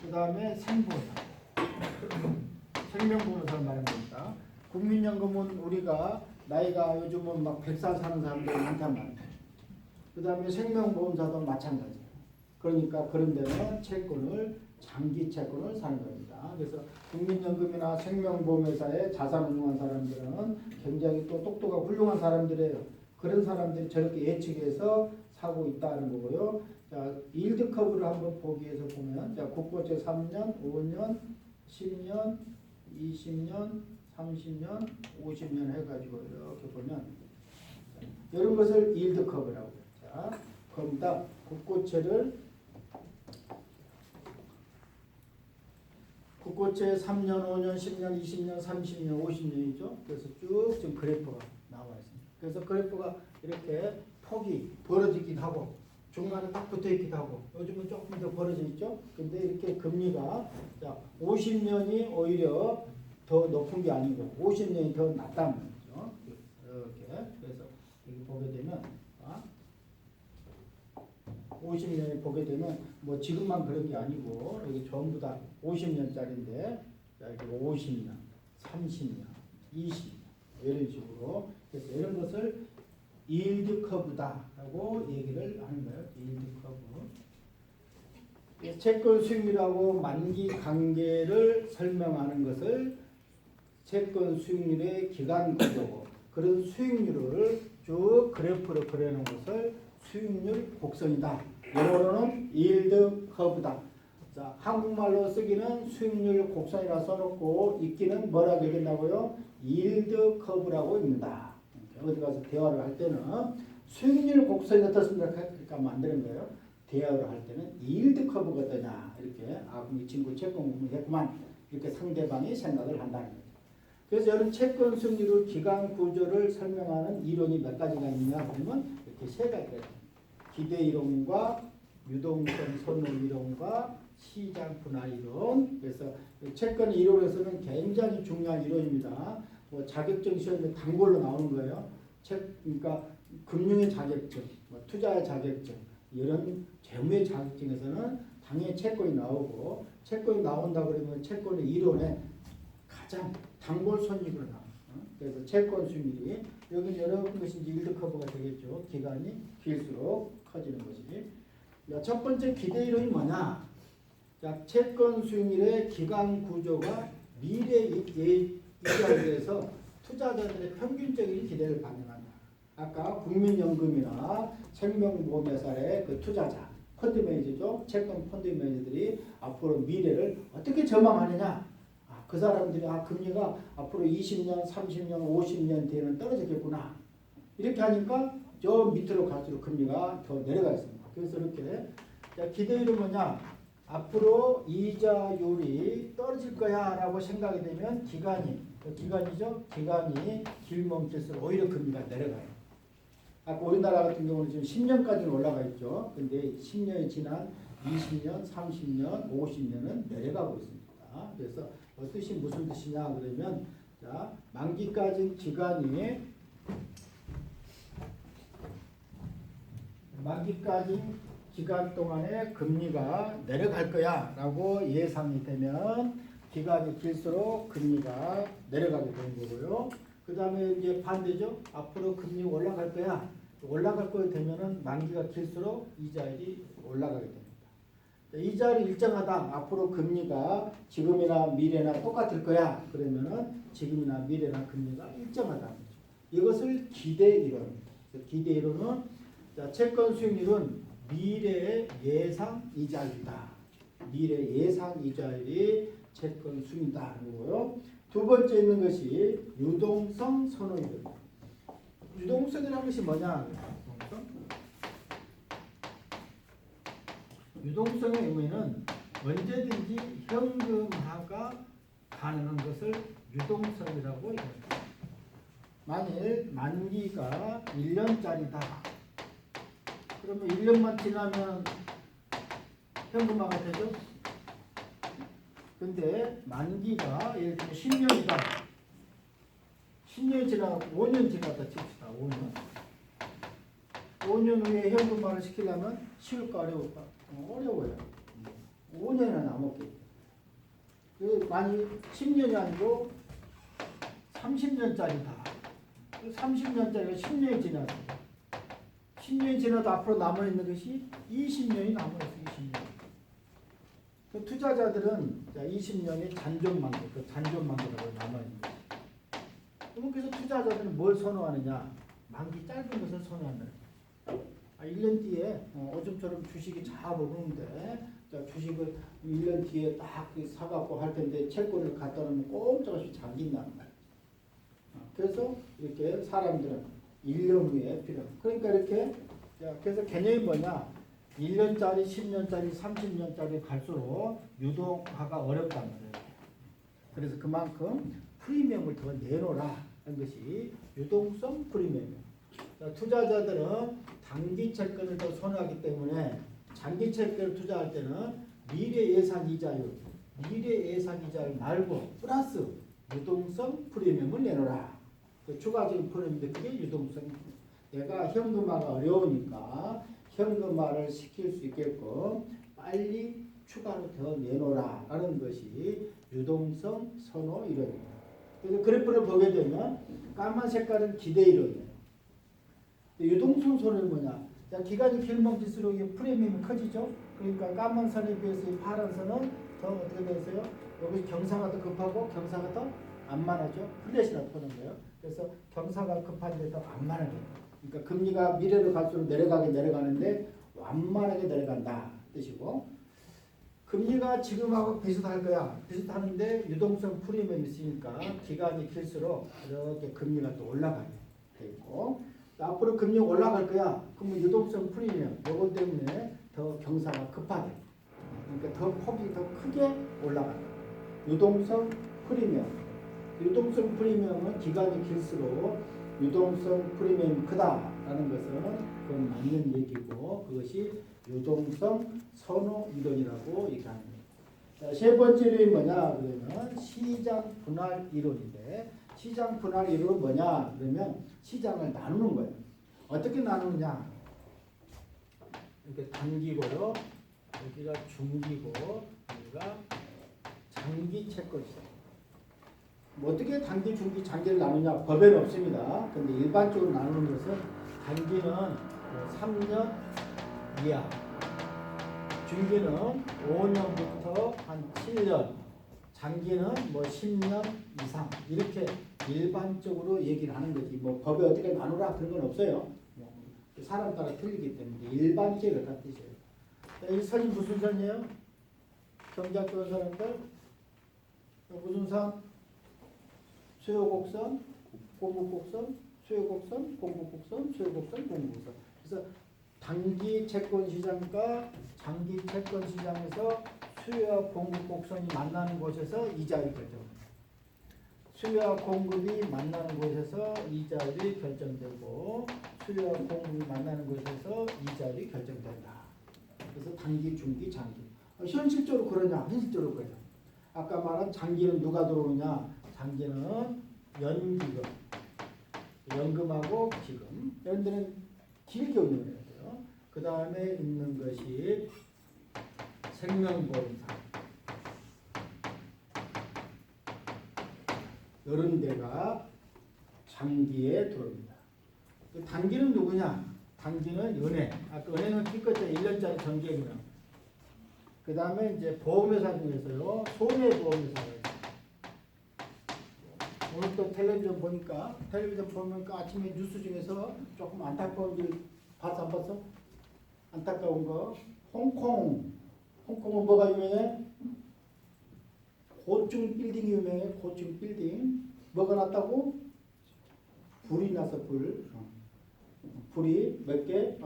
그 다음에 생보험, 생명보험을 말하는 겁니다. 국민연금은 우리가 나이가 요즘은 막 100살 사는 사람들이 많단 말이에요. 그 다음에 생명보험사도 마찬가지예요. 그러니까 그런 데는 채권을 장기 채권을 사는 겁니다. 그래서 국민연금이나 생명보험회사에 자산운용한 사람들은 굉장히 또 똑똑하고 훌륭한 사람들이에요. 그런 사람들이 저렇게 예측해서 사고 있다는 거고요. 자, 일드 커브를 한번 보기 위해서 보면, 자, 국고채 3년, 5년, 10년, 20년, 30년, 50년 해가지고 이렇게 보면 이런 것을 일드 커브라고 해요. 자, 겁니다. 국고채 3년, 5년, 10년, 20년, 30년, 50년이죠. 그래서 쭉 지금 그래프가 나와 있습니다. 그래서 그래프가 이렇게 폭이 벌어지긴 하고 중간에 딱 붙어 있기도 하고 요즘은 조금 더 벌어져 있죠. 근데 이렇게 금리가 자 50년이 오히려 더 높은 게 아니고 50년이 더 낮다는 거죠. 이렇게 그래서 여기 보게 되면 50년을 보게 되면 뭐 지금만 그런 게 아니고 여기 전부 다 50년짜리인데 자 여기 50년, 30년, 20년 이런 식으로 그래서 이런 것을 일드 커브다라고 얘기를 하는 거예요. 일드 커브. 채권 수익률하고 만기 관계를 설명하는 것을 채권 수익률의 기간 구조고 그런 수익률을 쭉 그래프로 그려놓은 것을 수익률 곡선이다. 영어로는 yield curve다. 자, 한국말로 쓰기는 수익률 곡선이라 써놓고 읽기는 뭐라고 읽는다고요? yield curve라고 읽는다. 어디 가서 대화를 할 때는 수익률 곡선이 어떻습니까? 그러니까 만드는 거예요. 대화를 할 때는 yield curve가 어떠냐 이렇게 그럼 이 친구 채권 공부했구만 이렇게 상대방이 생각을 한다는 거죠. 그래서 이런 채권 수익률 기간 구조를 설명하는 이론이 몇 가지가 있냐 그러면 이렇게 세 가지가 있습니다. 기대 이론과 유동성 선호 이론과 시장 분할 이론. 그래서 채권 이론에서는 굉장히 중요한 이론입니다. 뭐 자격증 시험에 단골로 나오는 거예요. 그러니까 금융의 자격증, 뭐 투자의 자격증, 이런 재무의 자격증에서는 당연히 채권이 나오고 채권이 나온다 그러면 채권의 이론에 가장 단골 손익으로 나와요. 그래서 채권 수익률이 여기 여러 것이 일드 커브가 되겠죠. 기간이 길수록 커지는 것이. 첫 번째 기대 이론이 뭐냐? 자, 채권 수익률의 기간 구조가 미래 이자에 대해서 투자자들의 평균적인 기대를 반영한다. 아까 국민연금이나 생명보험회사의 그 투자자, 펀드 매니저죠. 채권 펀드 매니저들이 앞으로 미래를 어떻게 전망하느냐? 그 사람들이 금리가 앞으로 20년, 30년, 50년 뒤에는 떨어지겠구나. 이렇게 하니까 저 밑으로 갈수록 금리가 더 내려가 있습니다. 그래서 이렇게 기대율은 뭐냐? 앞으로 이자율이 떨어질 거야 라고 생각이 되면 기간이죠. 기간이 길면 길수록 오히려 금리가 내려가요. 아까 우리나라 같은 경우는 지금 10년까지는 올라가 있죠. 근데 10년이 지난 20년, 30년, 50년은 내려가고 있습니다. 그래서 뜻이 무슨 뜻이냐 그러면 자, 만기까지 기간 동안에 금리가 내려갈 거야 라고 예상이 되면 기간이 길수록 금리가 내려가게 되는 거고요. 그 다음에 이제 반대죠. 앞으로 금리 올라갈 거야. 올라갈 거 되면은 만기가 길수록 이자율이 올라가게 됩니다. 이자율이 일정하다. 앞으로 금리가 지금이나 미래나 똑같을 거야. 그러면은 지금이나 미래나 금리가 일정하다. 이것을 기대 이론입니다. 기대 이론은 채권 수익률은 미래의 예상 이자율이다. 미래 예상 이자율이 채권 수익이다는 거고요. 두 번째 있는 것이 유동성 선호율. 유동성이라는 것이 뭐냐? 유동성의 의미는 언제든지 현금화가 가능한 것을 유동성이라고 합니다. 만일 만기가 1년짜리다. 그러면 1년만 지나면 현금화가 되죠? 근데 만기가 예를 들면 10년이다. 10년 지나고 5년 지났다 칩시다. 5년 후에 현금화를 시키려면 쉬울까 어려울까? 어려워요. 5년이나 남았겠죠. 만약 10년이 아니고 30년짜리다. 30년짜리가 10년이 지났어요. 10년이 지나도 앞으로 남아있는 것이 20년이 남아있어요. 20년. 그 투자자들은 20년이 잔존만기, 그 잔존만기라고 남아있는 거죠. 그러면 그래서 투자자들은 뭘 선호하느냐? 만기 짧은 것을 선호한다. 1년 뒤에 요즘처럼 주식이 잘 오르는데 주식을 1년 뒤에 딱 사갖고 할 텐데 채권을 갖다 놓으면 꼼짝없이 잠긴다는 거예요. 그래서 이렇게 사람들은 1년 후에 필요. 그러니까 이렇게 그래서 개념이 뭐냐? 1년짜리, 10년짜리, 30년짜리 갈수록 유동화가 어렵단 말이에요. 그래서 그만큼 프리미엄을 더 내놓으라 하는 것이 유동성 프리미엄이에요. 투자자들은 단기 채권을 더 선호하기 때문에 장기 채권을 투자할 때는 미래 예상 이자율, 미래 예상 이자율 말고 플러스 유동성 프리미엄을 내놓으라. 그 추가적인 프리미엄인데 그게 유동성. 내가 현금화가 어려우니까 현금화를 시킬 수 있게끔 빨리 추가로 더 내놓으라 라는 것이 유동성 선호 이론입니다. 그래서 그래프를 보게 되면 까만 색깔은 기대 이론이에요. 유동성 선호는 뭐냐? 기간이 길면 길수록 프리미엄이 커지죠. 그러니까 까만 선에 비해서 이 파란 선은 더 어떻게 되세요? 여기 경사가 더 급하고 경사가 더 안만하죠. 플랫이라고 보는 거예요. 그래서 경사가 급한데 더 안만하게. 그러니까 금리가 미래로 갈수록 내려가는데 완만하게 내려간다 뜻이고, 금리가 지금하고 비슷할 거야. 비슷하는데 유동성 프리미엄이 있으니까 기간이 길수록 이렇게 금리가 또 올라가게 돼 있고, 앞으로 금리 올라갈 거야. 그러면 유동성 프리미엄 요거 때문에 더 경사가 급하게, 그러니까 더 폭이 더 크게 올라간다. 유동성 프리미엄. 유동성 프리미엄은 기간이 길수록 유동성 프리미엄이 크다라는 것은 그건 맞는 얘기고, 그것이 유동성 선호 이론이라고 얘기합니다. 자, 세 번째 이론이 뭐냐 그러면 시장 분할 이론인데, 시장 분할 이론은 뭐냐 그러면 시장을 나누는 거예요. 어떻게 나누느냐? 이렇게 단기고요, 여기가 중기고, 여기가 장기 채권이죠. 뭐 어떻게 단기, 중기, 장기를 나누냐? 법에는 없습니다. 근데 일반적으로 나누는 것은 단기는 3년 이하, 중기는 5년부터 한 7년, 장기는 뭐 10년 이상, 이렇게 일반적으로 얘기를 하는 거지. 뭐 법에 어떻게 나누라 그런 건 없어요. 사람 따라 틀리기 때문에 일반적으로 다 뜻이에요. 이 선이 무슨 선이에요? 경제학 배운 사람들 무슨 선? 수요곡선, 공급곡선, 수요곡선, 공급곡선, 수요곡선, 공급곡선. 그래서 단기 채권 시장과 장기 채권 시장에서 수요와 공급 곡선이 만나는 곳에서 이자율이 결정됩니다. 수요와 공급이 만나는 곳에서 이자율이 결정되고, 수요와 공급이 만나는 곳에서 이자율이 결정된다. 그래서 단기, 중기, 장기. 현실적으로 그러냐? 현실적으로 그러냐? 아까 말한 장기는 누가 들어오느냐? 장기는 연기금, 연금하고 기금. 이런 데는 길게 운영해야 돼요. 그 다음에 있는 것이 생명보험사. 이런 데가 장기에 들어옵니다. 단기는 누구냐? 단기는 은행. 아까 은행은 기껏해 1년짜리 정기예금이요. 그 다음에 이제 보험회사 중에서요, 손해보험회사가 있어요. 오늘 또 텔레비전 보면 아침에 뉴스 중에서 조금 안타까운 일 봤어, 안 봤어? 안타까운 거. 홍콩은 뭐가 유명해? 고층 빌딩이 유명해. 고층 빌딩. 뭐가 났다고? 불이 나서 불이 몇 개?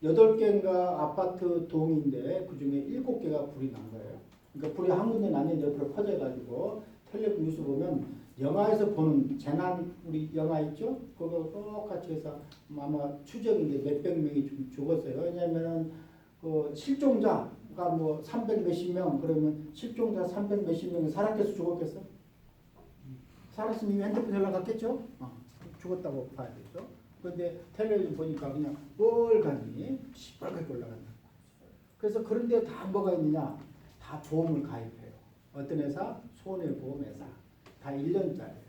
8개인가 아파트 동인데 그 중에 7개가 불이 난 거예요. 그러니까 불이 한 군데 났는데 옆으로 퍼져가지고 텔레비전 뉴스 보면 영화에서 보는 재난 우리 영화 있죠? 그거 똑같이 해서 아마 추정인데 몇백 명이 죽었어요. 왜냐면은 그 실종자가 뭐 300 몇십 명, 그러면 실종자 300 몇십 명이 살았겠어, 죽었겠어? 살았으면 이미 핸드폰 연락갔겠죠? 죽었다고 봐야 되죠. 그런데 텔레비전 보니까 그냥 뻘가니 시뻘겋게 올라간다. 그래서 그런데 다 뭐가 있느냐? 다 보험을 가입해요. 어떤 회사? 손해보험회사. 다 1년짜리예요.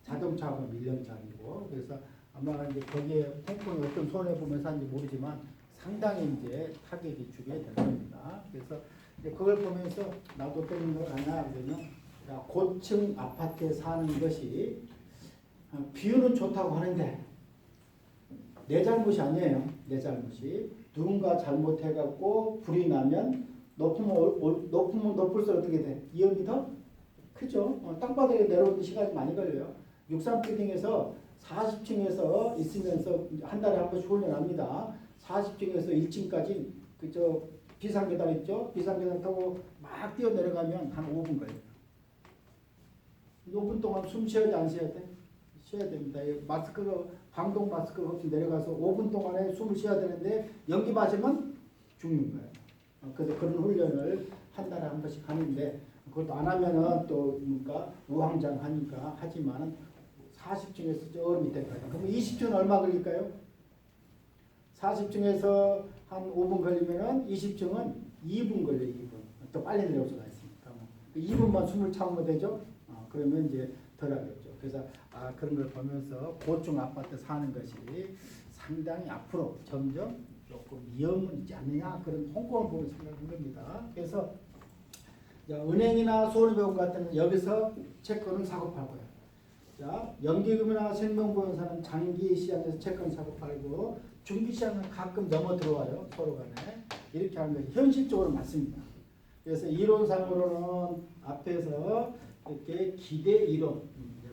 자동차하고 1년짜리고 그래서 아마 이제 거기에 홍콩이 어떤 손해 보면서 하는지 모르지만 상당히 이제 타격이 주게 될 겁니다. 그래서 이제 그걸 보면서 나도 때는 걸 하나 그러면 고층 아파트에 사는 것이 비유는 좋다고 하는데 내 잘못이 아니에요. 내 잘못이 누군가 잘못해갖고 불이 나면 높으면 높을수록 어떻게 돼? 위험이 더 크죠. 땅바닥에 내려오는 시간이 많이 걸려요. 63빌딩에서 40층에서 있으면서 한 달에 한 번씩 훈련합니다. 40층에서 1층까지 그저 비상계단 있죠? 비상계단 타고 막 뛰어내려가면 한 5분 걸려요. 5분 동안 숨 쉬어야 돼, 안 쉬어야 돼? 쉬어야 됩니다. 마스크가 방독 마스크가 없이 내려가서 5분 동안에 숨을 쉬어야 되는데 연기 마시면 죽는 거예요. 그래서 그런 훈련을 한 달에 한 번씩 하는데 그것도 안 하면은 또 뭔가 우왕좌왕하니까 하지만은 40층에서 저 밑에까지. 그럼 20층은 얼마 걸릴까요? 40층에서 한 5분 걸리면은 20층은 2분 걸려요. 2분. 또 빨리 내려올 수가 있으니까. 2분만 숨을 참으면 되죠. 그러면 이제 덜 하겠죠. 그래서 그런 걸 보면서 고층 아파트 사는 것이 상당히 앞으로 점점 조금 위험은 있지 않느냐 그런 홍콩을 보고 생각한 겁니다. 그래서 은행이나 손해보험 같은 여기서 채권을 사고 팔고요. 자, 연기금이나 생명보험사는 장기 시장에서 채권 사고 팔고 중기 시장은 가끔 넘어 들어와요. 서로 간에. 이렇게 하는 것이 현실적으로 맞습니다. 그래서 이론상으로는 앞에서 이렇게 기대 이론,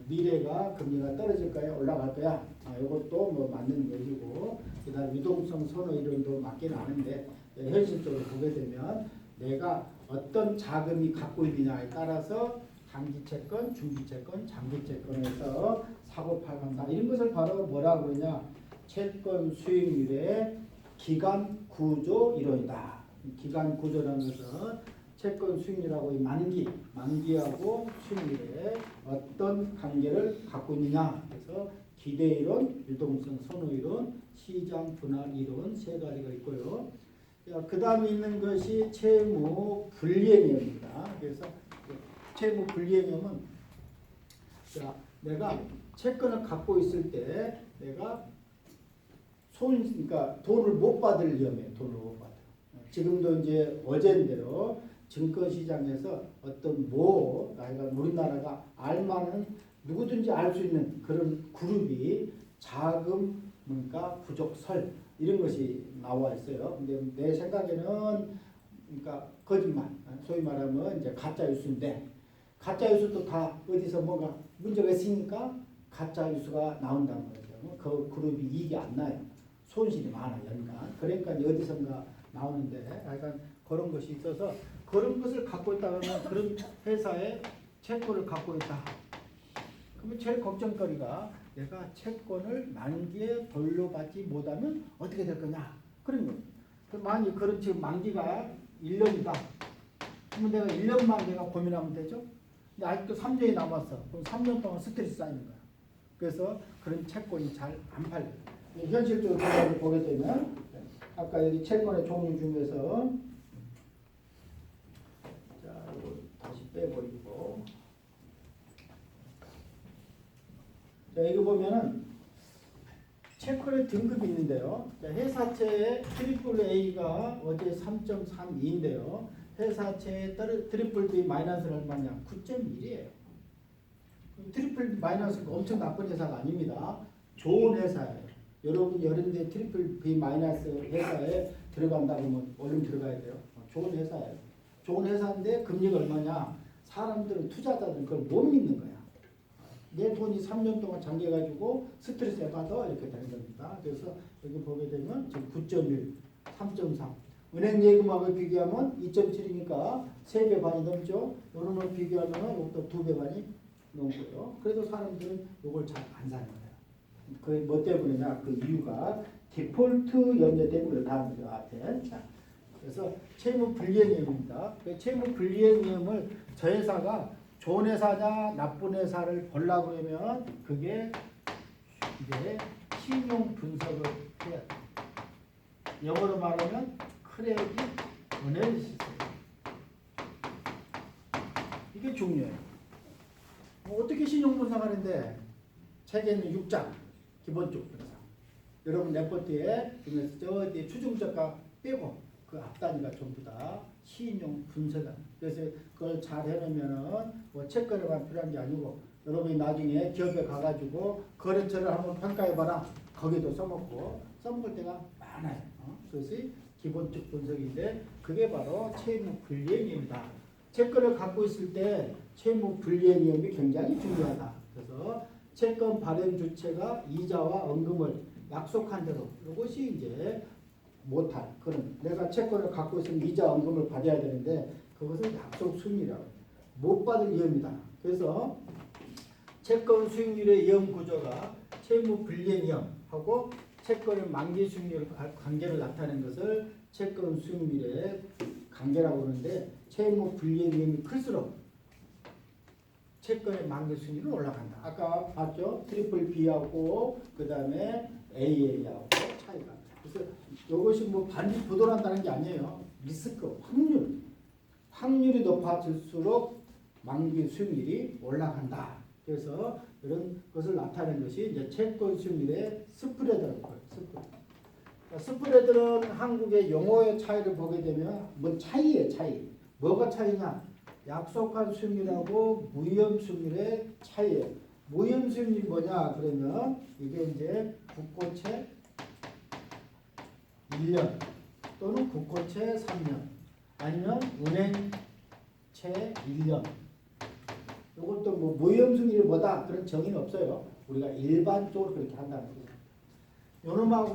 미래가 금리가 떨어질 거야, 올라갈 거야. 이것도 뭐 맞는 얘기고, 그다음 유동성 선호 이론도 맞긴 하는데 현실적으로 보게 되면 내가 어떤 자금이 갖고 있느냐에 따라서 단기 채권, 중기 채권, 장기 채권에서 사고 팔간다. 이런 것을 바로 뭐라고 그러냐? 채권 수익률의 기간 구조 이론이다. 기간 구조라는 것은 채권 수익률하고 만기하고 수익률에 어떤 관계를 갖고 있느냐. 그래서 기대 이론, 유동성 선호 이론, 시장 분할 이론 세 가지가 있고요. 그 다음에 있는 것이 채무 불이행입니다. 그래서 채무 불이행은 내가 채권을 갖고 있을 때 내가 그러니까 돈을 못 받을 위험이에요. 돈을 못 받아. 지금도 이제 어제인대로 증권시장에서 어떤 우리나라가 알만한 누구든지 알 수 있는 그런 그룹이 자금 그러니까 부족설 이런 것이 나와 있어요. 근데 내 생각에는 그러니까 거짓말, 소위 말하면 이제 가짜 뉴스인데 가짜 뉴스도 다 어디서 뭔가 문제가 있으니까 가짜 뉴스가 나온다는 거죠. 그 그룹이 이익이 안 나요. 손실이 많아 연간. 그러니까 어디선가 나오는데 약간 그런 것이 있어서 그런 것을 갖고 있다 그러면 그런 회사의 채권을 갖고 있다. 그러면 제일 걱정거리가 내가 채권을 만기에 돌려받지 못하면 어떻게 될 거냐. 그런 거예요. 만약 그런 지금 만기가 1년이다. 그러면 내가 1년만 내가 고민하면 되죠. 근데 아직도 3년이 남았어. 그럼 3년 동안 스트레스 쌓이는 거야. 그래서 그런 채권이 잘 안 팔려요. 현실적으로 보게 되면 아까 여기 채권의 종류 중에서 자 이거 다시 빼버리고 자 이거 보면은 채권의 등급이 있는데요. 자, 회사채의 AAA가 어제 3.32인데요. 회사채의 트리플 B 마이너스는 얼마냐? 9.1이에요. 트리플 B 마이너스가 엄청 나쁜 회사가 아닙니다. 좋은 회사예요. 여러분 여런데 트리플 B 마이너스 회사에 들어간다 그러면 얼른 들어가야 돼요. 좋은 회사예요. 좋은 회사인데 금리가 얼마냐? 사람들은 투자자들은 그걸 못 믿는 거야. 내 돈이 3년 동안 잠겨가지고 스트레스 받아 이렇게 되는 겁니다. 그래서 여기 보게 되면 지금 9.1, 3.3. 은행 예금하고 비교하면 2.7이니까 3배 반이 넘죠. 이런 걸 비교하면 이것도 2배 반이 넘고요. 그래도 사람들은 이걸 잘 안 사는 거예요. 그 뭐 때문이냐? 그 이유가 디폴트 염려 때문에 다음 앞에. 자, 그래서 채무 불이행위입니다. 그 채무 불이행위를 저 회사가 좋은 회사냐 나쁜 회사를 보려고 하면 그게 이제 신용 분석을 해야 돼. 영어로 말하면 크레딧 어널리시스. 이게 중요해요. 어떻게 신용 분석하는데 책에는 6장 기본적 분석. 여러분 레포트에 저 뒤에 추정적과 빼고 그 앞단위가 전부 다 시인용 분석은. 그래서 그걸 잘 해놓으면은 뭐 책거래만 필요한 게 아니고 여러분이 나중에 기업에 가가지고 거래처를 한번 평가해봐라. 거기도 써먹고 써먹을 때가 많아요. 그것이 기본적 분석인데 그게 바로 채무 불이행입니다. 채권을 갖고 있을 때 채무 불이행이 굉장히 중요하다. 그래서 채권 발행 주체가 이자와 원금을 약속한 대로 이것이 이제 못할 그런 내가 채권을 갖고 있으면 이자 원금을 받아야 되는데 그것을 약속 수익률이라고 못 받을 위험이다. 그래서 채권 수익률의 위험 구조가 채무 불이행 위험하고 채권의 만기 수익률 관계를 나타내는 것을 채권 수익률의 관계라고 하는데 채무 불이행 위험이 클수록 채권의 만기 수익률은 올라간다. 아까 봤죠? 트리플 B하고 그 다음에 AA하고 차이가. 그래서 이것이 뭐 반드시 부도난다는 게 아니에요. 리스크, 확률이 높아질수록 만기 수익률이 올라간다. 그래서 이런 것을 나타내는 것이 이제 채권 수익률의 스프레드라고 해요. 스프레드는 한국의 용어의 차이를 보게 되면 뭔 차이예요, 차이. 뭐가 차이냐? 약속한 수익률하고 무위험 수익률의 차이예요. 무위험 수익률이 뭐냐? 그러면 이게 이제 국고채 1년 또는 국고채 3년 아니면 은행채 1년. 이것도 뭐 무위험 수익률이 뭐다 그런 정의는 없어요. 우리가 일반적으로 그렇게 한다는 거죠. 요놈하고